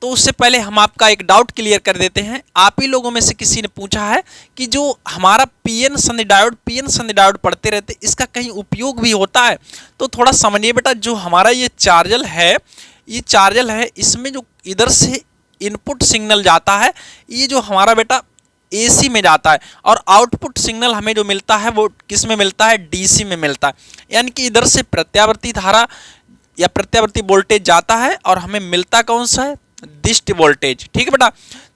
तो उससे पहले हम आपका एक डाउट क्लियर कर देते हैं। आप ही लोगों में से किसी ने पूछा है कि जो हमारा पीएन संधि डायोड पढ़ते रहते, इसका कहीं उपयोग भी होता है? तो थोड़ा समझिए बेटा, जो हमारा ये चार्जल है, इसमें जो इधर से इनपुट सिग्नल जाता है, ये जो हमारा बेटा एसी में जाता है, और आउटपुट सिग्नल हमें जो मिलता है वो किस में मिलता है? डीसी में मिलता है। यानी कि इधर से प्रत्यावर्ती धारा या प्रत्यावर्ती वोल्टेज जाता है और हमें मिलता कौन सा है? दिष्ट वोल्टेज। ठीक है बेटा,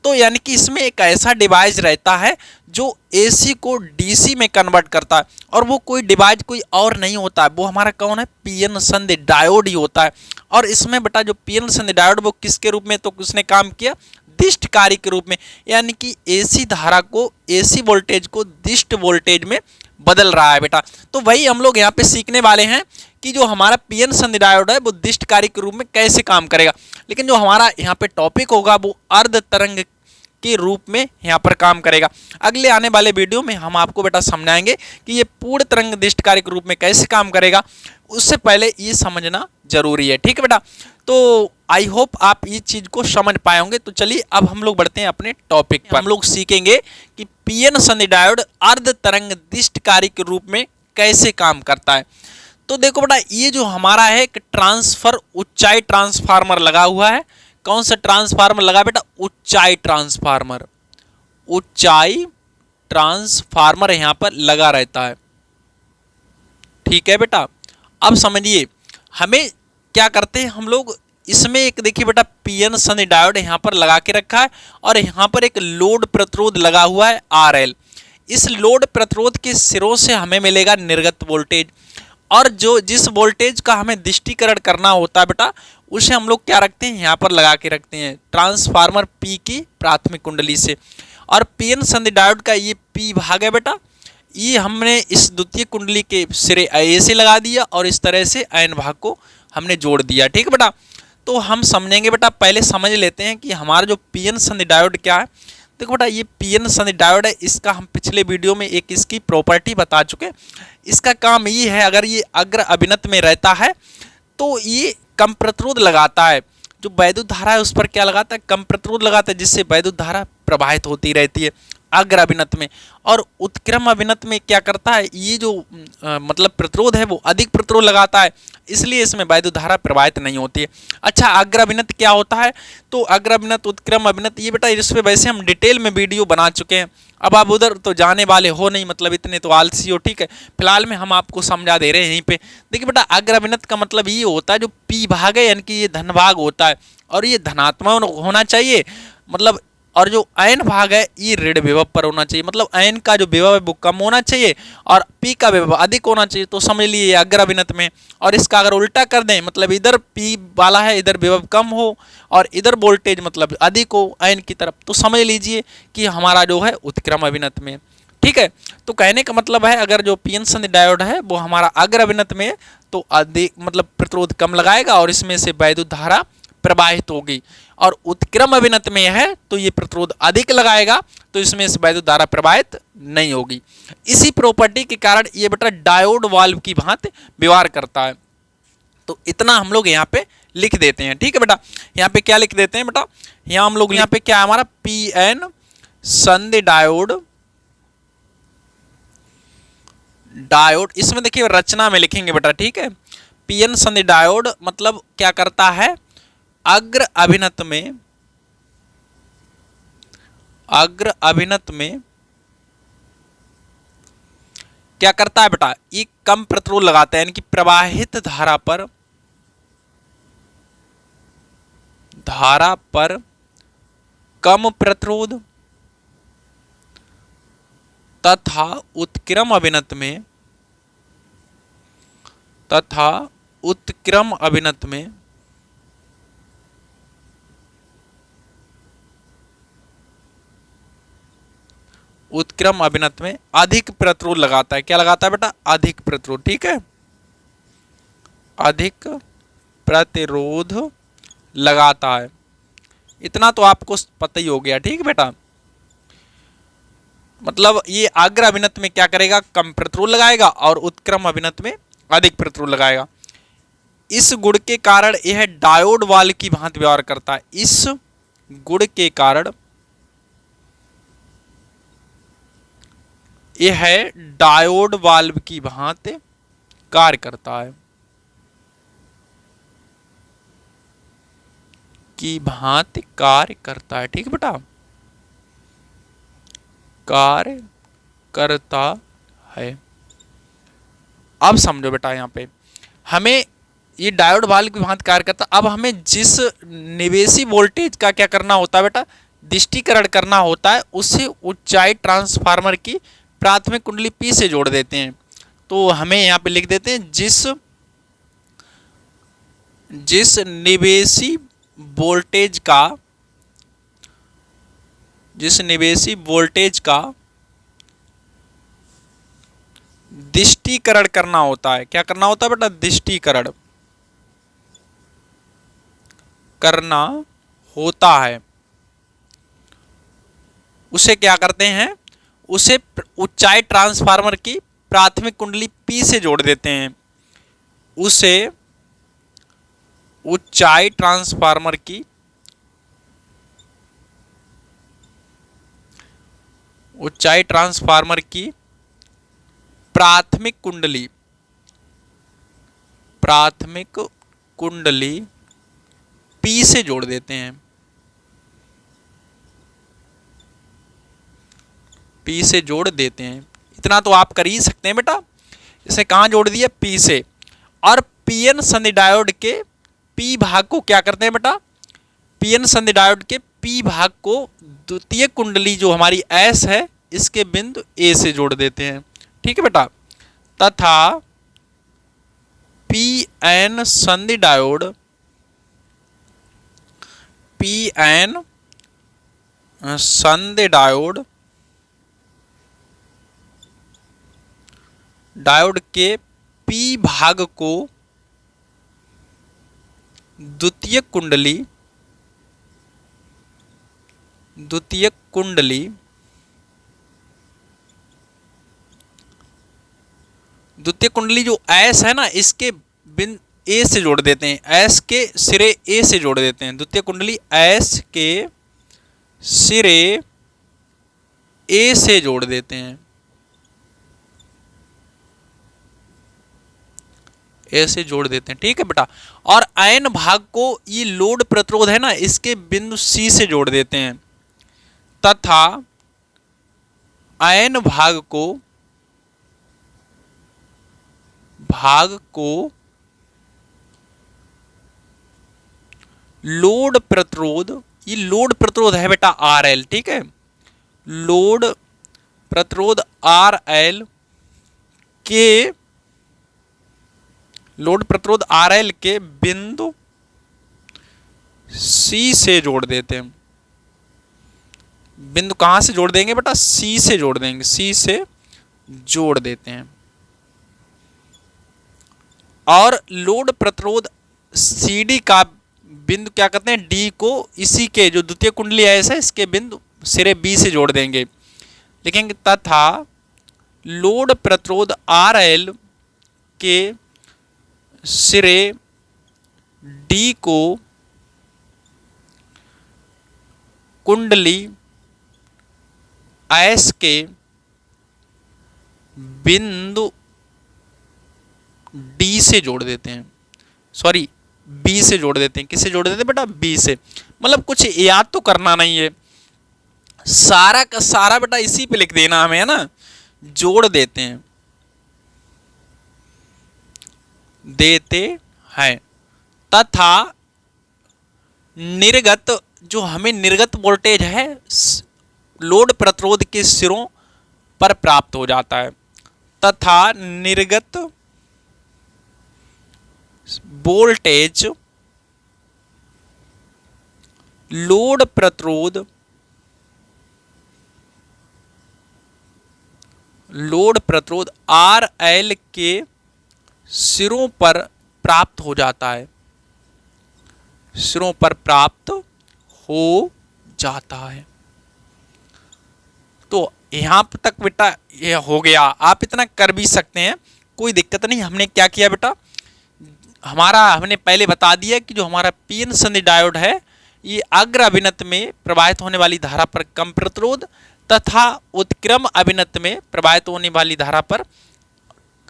तो यानी कि इसमें एक ऐसा डिवाइस रहता है जो एसी को डीसी में कन्वर्ट करता है, और वो कोई डिवाइस कोई और नहीं होता है, वो हमारा कौन है? पीएन संधि डायोड ही होता है। और इसमें बेटा जो पीएन संधि डायोड वो किसके रूप में तो उसने काम किया? दिष्ट कार्य के रूप में, यानी कि एसी धारा को, एसी वोल्टेज को दिष्ट वोल्टेज में बदल रहा है बेटा। तो वही हम लोग यहाँ पे सीखने वाले हैं कि जो हमारा पीएन संधि डायोड है वो दिष्ट कार्य के रूप में कैसे काम करेगा। लेकिन जो हमारा यहाँ पे टॉपिक होगा वो अर्ध तरंग के रूप में यहाँ पर काम करेगा। अगले आने वाले वीडियो में हम आपको बेटा समझाएंगे कि ये पूर्ण तरंग दिष्ट कार्य के रूप में कैसे काम करेगा। उससे पहले ये समझना जरूरी है। ठीक है बेटा, तो आई होप आप इस चीज को समझ पाए होंगे। तो चलिए अब हम लोग बढ़ते हैं अपने टॉपिक पर। हम लोग सीखेंगे कि पीएन संधि डायोड अर्ध तरंग दिष्ट कार्य के रूप में कैसे काम करता है। तो देखो बेटा, ये जो हमारा है एक ट्रांसफर ऊंचाई ट्रांसफार्मर लगा हुआ है। कौन सा ट्रांसफार्मर लगा बेटा? ऊंचाई ट्रांसफार्मर। ऊंचाई ट्रांसफार्मर यहां पर लगा रहता है। ठीक है बेटा, अब समझिए हमें क्या करते हैं हम लोग, इसमें एक देखिए बेटा पीएन संधि डायोड यहां पर लगा के रखा है, और यहां पर एक लोड प्रतिरोध लगा हुआ है आरएल। इस लोड प्रतिरोध के सिरों से हमें मिलेगा निर्गत वोल्टेज, और जो जिस वोल्टेज का हमें दृष्टिकरण करना होता है बेटा, उसे हम लोग क्या रखते हैं? यहाँ पर लगा के रखते हैं ट्रांसफार्मर पी की प्राथमिक कुंडली से। और पीएन संधि डायोड का ये पी भाग है बेटा, ये हमने इस द्वितीय कुंडली के सिरे ए से लगा दिया, और इस तरह से एन भाग को हमने जोड़ दिया। ठीक है बेटा, तो हम समझेंगे बेटा, पहले समझ लेते हैं कि हमारा जो पीएन संधि डायोड क्या है। देखो बेटा, ये पीएन संधि डायोड है, इसका हम पिछले वीडियो में एक इसकी प्रॉपर्टी बता चुके हैं। इसका काम ये है, अगर ये अग्र अभिनत में रहता है तो ये कम प्रतिरोध लगाता है। जो वैद्युत धारा है उस पर क्या लगाता है? कम प्रतिरोध लगाता है, जिससे वैद्युत धारा प्रवाहित होती रहती है अग्र अभिनत में। और उत्क्रम अभिनत में क्या करता है? ये जो मतलब प्रतिरोध है वो अधिक प्रतिरोध लगाता है, इसलिए इसमें वैद्युत धारा प्रवाहित नहीं होती है। अच्छा, अग्र अभिनत क्या होता है? तो अग्र अभिनत, उत्क्रम अभिनत, ये बेटा इस पे वैसे हम डिटेल में वीडियो बना चुके हैं। अब आप उधर तो जाने वाले हो नहीं, मतलब इतने तो आलसी हो। ठीक है, फिलहाल में हम आपको समझा दे रहे हैं यहीं पे। देखिए बेटा, अग्र अभिनत का मतलब ये होता है जो पी भाग है, यानी कि ये धन भाग होता है, और ये धनात्मक होना चाहिए, मतलब। और जो आयन भाग है ये ऋण विभव पर होना चाहिए, मतलब आयन का जो विभव है वो कम होना चाहिए और पी का विभव अधिक होना चाहिए। तो समझ लीजिए अग्र अभिनत में। और इसका अगर उल्टा कर दें, मतलब इधर पी वाला है, इधर विभव कम हो और इधर वोल्टेज मतलब अधिक हो आयन की तरफ, तो समझ लीजिए कि हमारा जो है उत्क्रम अभिनत में। ठीक है, तो कहने का मतलब है अगर जो पीएन संधि डायोड है वो हमारा अग्र अभिनत में तो अधिक मतलब प्रतिरोध कम लगाएगा और इसमें से वैद्युत धारा प्रवाहित होगी, और उत्क्रम अभिनत में है तो ये प्रतिरोध अधिक लगाएगा तो इसमें से वैद्युत धारा प्रवाहित नहीं होगी। इसी प्रॉपर्टी के कारण ये बेटा डायोड वाल्व की भांति व्यवहार करता है। तो इतना हम लोग यहाँ पे लिख देते हैं। ठीक है बेटा, यहाँ पे क्या लिख देते हैं बेटा? यहाँ हम लोग यहाँ पे क्या हमारा पीएन संधि डायोड, इसमें देखिए रचना में लिखेंगे बेटा। ठीक है, पीएन संधि डायोड मतलब क्या करता है? अग्र अभिनत में क्या करता है बेटा? ये कम प्रतिरोध लगाता है, यानी कि प्रवाहित धारा पर कम प्रतिरोध तथा उत्क्रम अभिनत में अधिक प्रतिरोध लगाता है। क्या लगाता है बेटा? अधिक प्रतिरोध। ठीक है, अधिक प्रतिरोध लगाता है। इतना तो आपको पता ही हो गया। ठीक है बेटा, मतलब ये अग्र अभिनत में क्या करेगा? कम प्रतिरोध लगाएगा और उत्क्रम अभिनत में अधिक प्रतिरोध लगाएगा। इस गुण के कारण यह डायोड वाल्व की भांति व्यवहार करता है। इस गुण के कारण यह डायोड वाल्व की भांति कार्य करता है, की भांति कार्य करता है। ठीक है बेटा, कार्य करता है। अब समझो बेटा, यहाँ पे हमें ये डायोड वाल्व की भांति कार्य करता। अब हमें जिस निवेशी वोल्टेज का क्या करना होता है बेटा, दृष्टिकरण करना होता है, उसे ऊंचाई ट्रांसफार्मर की प्राथमिक कुंडली P से जोड़ देते हैं। तो हमें यहाँ पे लिख देते हैं जिस निवेशी वोल्टेज का दृष्टिकरण करना होता है। क्या करना होता है बेटा, दृष्टिकरण करना होता है, उसे क्या करते हैं, उसे ऊंचाई ट्रांसफार्मर की प्राथमिक कुंडली P से जोड़ देते हैं। उसे ऊंचाई ट्रांसफार्मर की प्राथमिक कुंडली P से जोड़ देते हैं। P से जोड़ देते हैं। इतना तो आप कर ही सकते हैं बेटा। इसे कहाँ जोड़ दिया, P से। और पीएन संधि डायोड के P भाग को क्या करते हैं बेटा, पीएन संधि डायोड के P भाग को द्वितीय कुंडली जो हमारी S है इसके बिंदु A से जोड़ देते हैं। ठीक है बेटा, तथा पीएन संधि डायोड डायोड के P भाग को द्वितीय कुंडली जो S है ना, इसके बिंदु A से जोड़ देते हैं। S के सिरे A से जोड़ देते हैं। द्वितीय कुंडली S के सिरे A से जोड़ देते हैं। A से जोड़ देते हैं। ठीक है बेटा, और आयन भाग को ये लोड प्रतिरोध है ना, इसके बिंदु C से जोड़ देते हैं, तथा आयन भाग को लोड प्रतिरोध, ये लोड प्रतिरोध है बेटा RL। ठीक है, लोड प्रतिरोध RL के बिंदु C से जोड़ देते हैं। बिंदु कहां से जोड़ देंगे बेटा, C से जोड़ देंगे, C से जोड़ देते हैं। और लोड प्रतिरोध CD का बिंदु क्या करते हैं, D को इसी के जो द्वितीय कुंडली है इसके बिंदु सिरे B से जोड़ देंगे। लिखेंगे तथा लोड प्रतिरोध RL के सिरे D को कुंडली S के बिंदु D से जोड़ देते हैं, सॉरी B से जोड़ देते हैं। किससे जोड़ देते हैं बेटा, B से। मतलब कुछ याद तो करना नहीं है, सारा का सारा बेटा इसी पे लिख देना हमें, है ना। जोड़ देते हैं तथा निर्गत, जो हमें निर्गत वोल्टेज है लोड प्रतिरोध के सिरों पर प्राप्त हो जाता है, तथा निर्गत वोल्टेज लोड प्रतिरोध RL के सिरों पर प्राप्त हो जाता है, तो यहां तक बेटा ये हो गया। आप इतना कर भी सकते हैं, कोई दिक्कत नहीं। हमने क्या किया बेटा, हमने पहले बता दिया कि जो हमारा पीएन संधि डायोड है ये अग्र अभिनत में प्रवाहित होने वाली धारा पर कम प्रतिरोध तथा उत्क्रम अभिनत में प्रवाहित होने वाली धारा पर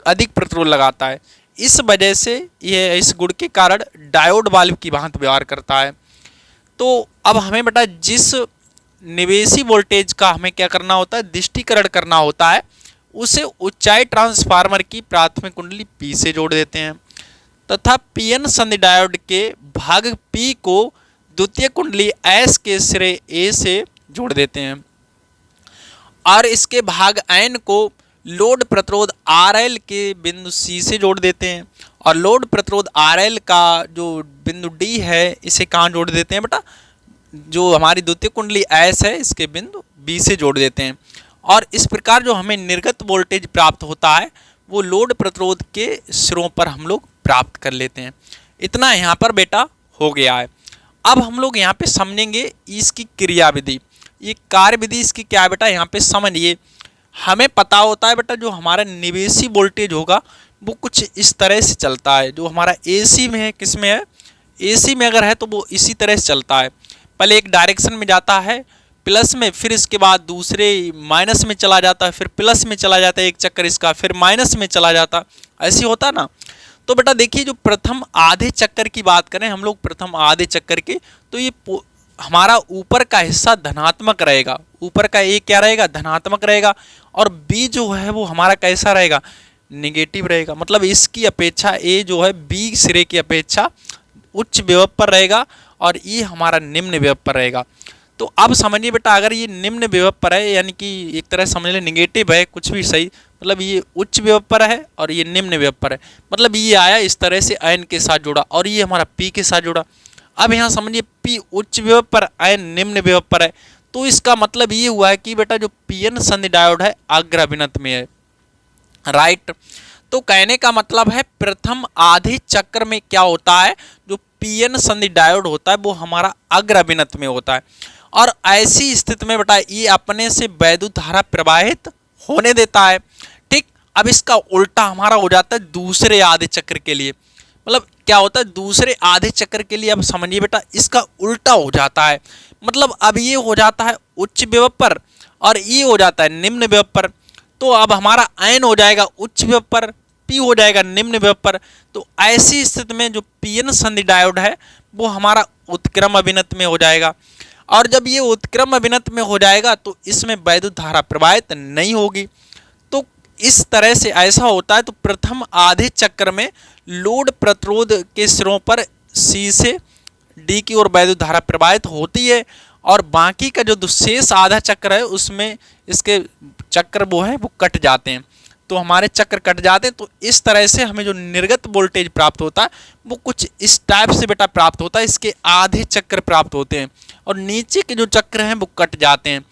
अधिक प्रतिरोध लगाता है। इस वजह से यह इस गुण के कारण डायोड वाल्व की भांति व्यवहार करता है। तो अब हमें बेटा जिस निवेशी वोल्टेज का हमें क्या करना होता है, दृष्टिकरण करना होता है, उसे ऊंचाई ट्रांसफार्मर की प्राथमिक कुंडली P से जोड़ देते हैं तथा पीएन संधि डायोड के भाग P को द्वितीय कुंडली S के सिरे A से जोड़ देते हैं और इसके भाग N को लोड प्रतिरोध RL के बिंदु C से जोड़ देते हैं और लोड प्रतिरोध RL का जो बिंदु D है इसे कहाँ जोड़ देते हैं बेटा, जो हमारी द्वितीय कुंडली S है इसके बिंदु B से जोड़ देते हैं। और इस प्रकार जो हमें निर्गत वोल्टेज प्राप्त होता है वो लोड प्रतिरोध के सिरों पर हम लोग प्राप्त कर लेते हैं। इतना यहाँ पर बेटा हो गया है। अब हम लोग यहाँ पे समझेंगे इसकी क्रिया विधि, ये कार्य विधि इसकी क्या है बेटा, यहाँ पे समझिए। हमें पता होता है बेटा जो हमारा निवेशी वोल्टेज होगा वो कुछ इस तरह से चलता है। जो हमारा AC में है, किस में है, AC में अगर है तो वो इसी तरह से चलता है। पहले एक डायरेक्शन में जाता है प्लस में, फिर इसके बाद दूसरे माइनस में चला जाता है, फिर प्लस में चला जाता है एक चक्कर इसका, फिर माइनस में चला जाता, ऐसे होता ना। तो बेटा देखिए जो प्रथम आधे चक्कर की बात करें हम लोग, प्रथम आधे चक्कर की, तो ये हमारा ऊपर का हिस्सा धनात्मक रहेगा, ऊपर का A क्या रहेगा, धनात्मक रहेगा, और B जो है वो हमारा कैसा रहेगा, नेगेटिव रहेगा। मतलब इसकी अपेक्षा A जो है B सिरे की अपेक्षा उच्च विभव पर रहेगा और ये हमारा निम्न विभव पर रहेगा। तो अब समझिए बेटा अगर ये निम्न विभव पर है, यानी कि एक तरह समझ ले नेगेटिव है, कुछ भी सही, मतलब ये उच्च विभव पर है और ये निम्न विभव पर है, मतलब ये आया इस तरह से N के साथ जुड़ा और ये हमारा P के साथ जुड़ा। अब यहाँ समझिए P उच्च विभव पर, N निम्न विभव पर है, तो इसका मतलब ये हुआ है कि बेटा जो पीएन संधि डायोड है अग्र अभिनत में है, राइट। तो कहने का मतलब है प्रथम आधे चक्र में क्या होता है, जो पीएन संधि डायोड होता है वो हमारा अग्र अभिनत में होता है और ऐसी स्थिति में बेटा ये अपने से वैद्युत धारा प्रवाहित होने देता है, ठीक। अब इसका उल्टा हमारा हो जाता है दूसरे आधे चक्र के लिए। मतलब क्या होता है दूसरे आधे चक्र के लिए, अब समझिए बेटा इसका उल्टा हो जाता है। मतलब अब ये हो जाता है उच्च विभव पर और ये हो जाता है निम्न विभव पर। तो अब हमारा N हो जाएगा उच्च विभव पर, P हो जाएगा निम्न विभव पर। तो ऐसी स्थिति में जो पीएन संधि डायोड है वो हमारा उत्क्रम अभिनत में हो जाएगा और जब ये उत्क्रम अभिनत में हो जाएगा तो इसमें वैद्युत धारा प्रवाहित नहीं होगी। तो इस तरह से ऐसा होता है। तो प्रथम आधे चक्र में लोड प्रतिरोध के सिरों पर C से D की ओर वैद्युत धारा प्रवाहित होती है और बाकी का जो शेष आधा चक्र है उसमें इसके चक्र वो है वो कट जाते हैं, तो हमारे चक्र कट जाते हैं। तो इस तरह से हमें जो निर्गत वोल्टेज प्राप्त होता है वो कुछ इस टाइप से बेटा प्राप्त होता है। इसके आधे चक्र प्राप्त होते हैं और नीचे के जो चक्र हैं वो कट जाते हैं।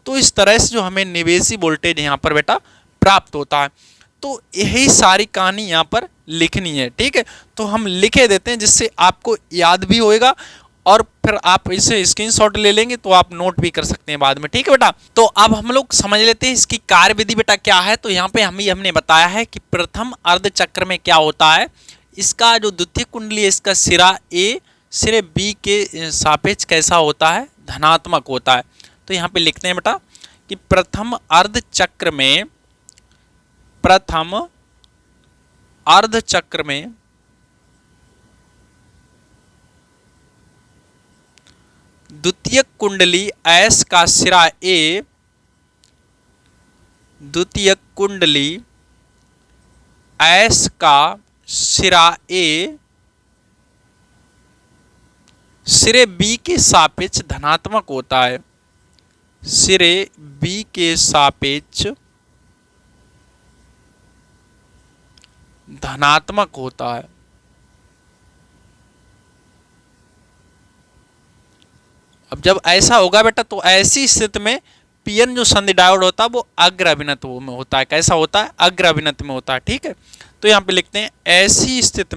तो इस तरह से जो हमें निवेशी वोल्टेज यहाँ पर बेटा प्राप्त होता है। तो यही सारी कहानी यहाँ पर लिखनी है, ठीक है। तो हम लिखे देते हैं जिससे आपको याद भी होएगा और फिर आप इसे स्क्रीनशॉट ले लेंगे तो आप नोट भी कर सकते हैं बाद में, ठीक है बेटा। तो अब हम लोग समझ लेते हैं इसकी कार्य विधि बेटा क्या है। तो यहाँ पे हमने बताया है कि प्रथम अर्ध चक्र में क्या होता है, इसका जो द्वितीय कुंडली है इसका सिरा A सिरे B के सापेक्ष कैसा होता है, धनात्मक होता है। तो यहाँ पे लिखते हैं बेटा कि प्रथम अर्ध चक्र में द्वितीय कुंडली S का सिरा A, द्वितीय कुंडली S का सिरा A सिरे B के सापेक्ष धनात्मक होता है, सिरे B के सापेक्ष धनात्मक होता है। अब जब ऐसा होगा बेटा तो ऐसी स्थिति में पीएन जो संधि डायोड होता है वो अग्र अभिनत में होता है। कैसा होता है, अग्र अभिनत में होता है, ठीक है। तो यहाँ पे लिखते हैं ऐसी स्थिति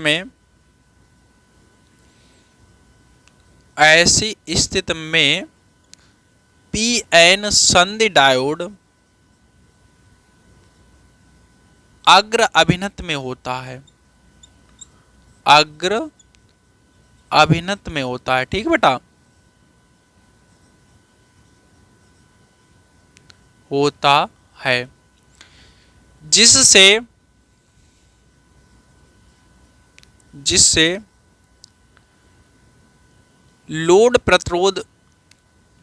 में पीएन संधि डायोड अग्र अभिनत में होता है, अग्र अभिनत में होता है, ठीक बेटा। होता है, जिससे लोड प्रतिरोध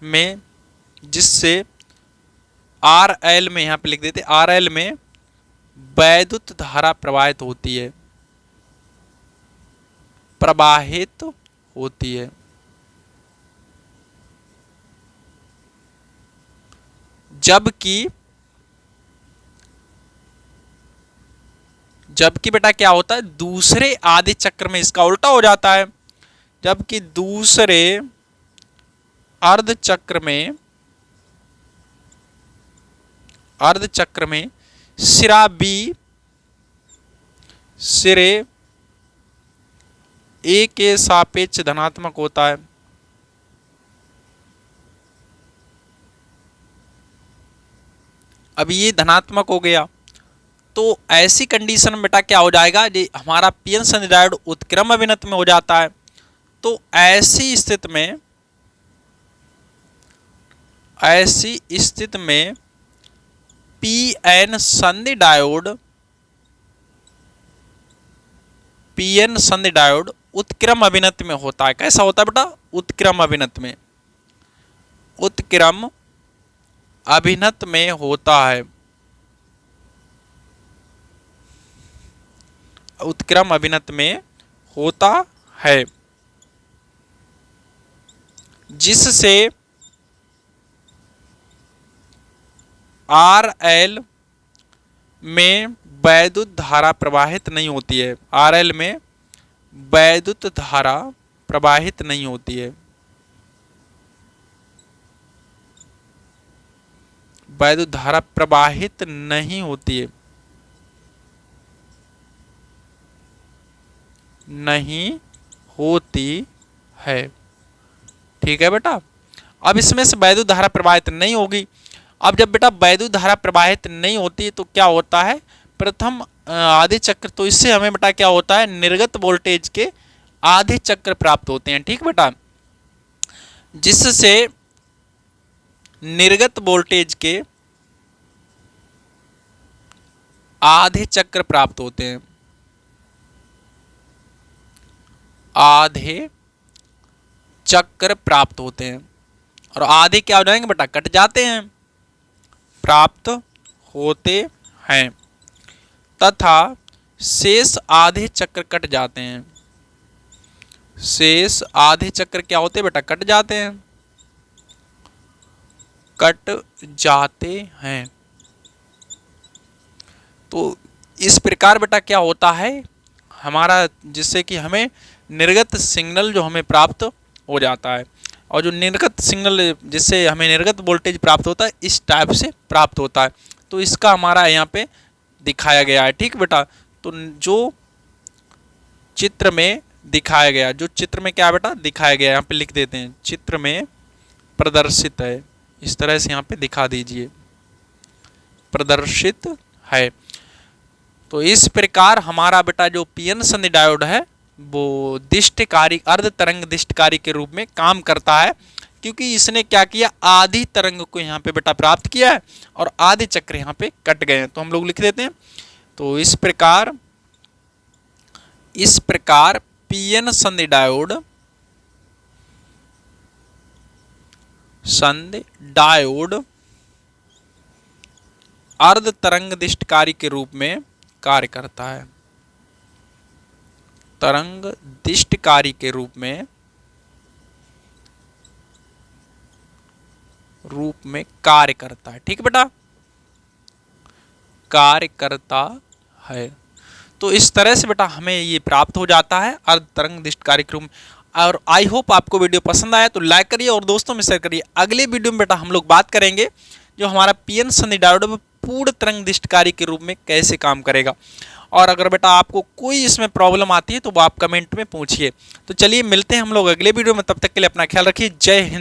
में, जिससे RL में, यहाँ पे लिख देते RL में वैद्युत धारा प्रवाहित होती है, जबकि बेटा क्या होता है, दूसरे आधे चक्र में इसका उल्टा हो जाता है। जबकि दूसरे अर्ध चक्र में सिरा B सिरे A के सापेक्ष धनात्मक होता है। अब ये धनात्मक हो गया, तो ऐसी कंडीशन में बेटा क्या हो जाएगा, ये हमारा पीएन संधि डायोड उत्क्रम अभिनत में हो जाता है। तो ऐसी स्थिति में पीएन संधि डायोड उत्क्रम अभिनत में होता है। कैसा होता है बेटा, उत्क्रम अभिनत में होता है, उत्क्रम अभिनत में होता है, जिससे RL में वैद्युत धारा प्रवाहित नहीं होती है, RL में वैद्युत धारा प्रवाहित नहीं होती है, वैद्युत धारा प्रवाहित नहीं होती है, ठीक है बेटा। अब इसमें से वैद्युत धारा प्रवाहित नहीं होगी। अब जब बेटा वैद्युत धारा प्रवाहित नहीं होती तो क्या होता है, प्रथम आधे चक्र, तो इससे हमें बेटा क्या होता है, निर्गत वोल्टेज के आधे चक्र प्राप्त होते हैं। ठीक बेटा, जिससे निर्गत वोल्टेज के आधे चक्र प्राप्त होते हैं, आधे चक्र प्राप्त होते हैं, और आधे क्या हो जाएंगे बेटा, कट जाते हैं, प्राप्त होते हैं, तथा शेष आधे चक्र कट जाते हैं। शेष आधे चक्र क्या होते हैं बेटा, कट जाते हैं। तो इस प्रकार बेटा क्या होता है हमारा, जिससे कि हमें निर्गत सिग्नल जो हमें प्राप्त हो जाता है, और जो निर्गत सिग्नल जिससे हमें निर्गत वोल्टेज प्राप्त होता है, इस टाइप से प्राप्त होता है। तो इसका हमारा यहाँ पे दिखाया गया है। ठीक बेटा, तो जो चित्र में दिखाया गया, जो चित्र में क्या बेटा दिखाया गया, यहाँ पे लिख देते हैं, चित्र में प्रदर्शित है, इस तरह से यहाँ पे दिखा दीजिए, प्रदर्शित है। तो इस प्रकार हमारा बेटा जो पीएन संधि डायोड है वो दिष्टकारी, अर्ध तरंग दिष्टकारी के रूप में काम करता है, क्योंकि इसने क्या किया, आधी तरंग को यहाँ पे बेटा प्राप्त किया है और आधे चक्र यहाँ पे कट गए हैं। तो हम लोग लिख देते हैं, तो इस प्रकार पीएन संधि डायोड अर्ध तरंग दिष्टकारी के रूप में कार्य करता है, तरंग दिष्टकारी के रूप में कार्य करता है। ठीक बेटा, कार्य करता है। तो इस तरह से बेटा हमें ये प्राप्त हो जाता है अर्ध तरंग दिष्टकारी के रूप में। और आई होप आपको वीडियो पसंद आया तो लाइक करिए और दोस्तों में शेयर करिए। अगले वीडियो में बेटा हम लोग बात करेंगे जो हमारा पीएन संधि डायोड पूर्ण तरंग दिष्टकारी के रूप में कैसे काम करेगा। और अगर बेटा आपको कोई इसमें प्रॉब्लम आती है तो वो आप कमेंट में पूछिए। तो चलिए मिलते हैं हम लोग अगले वीडियो में, तब तक के लिए अपना ख्याल रखिए। जय हिंद।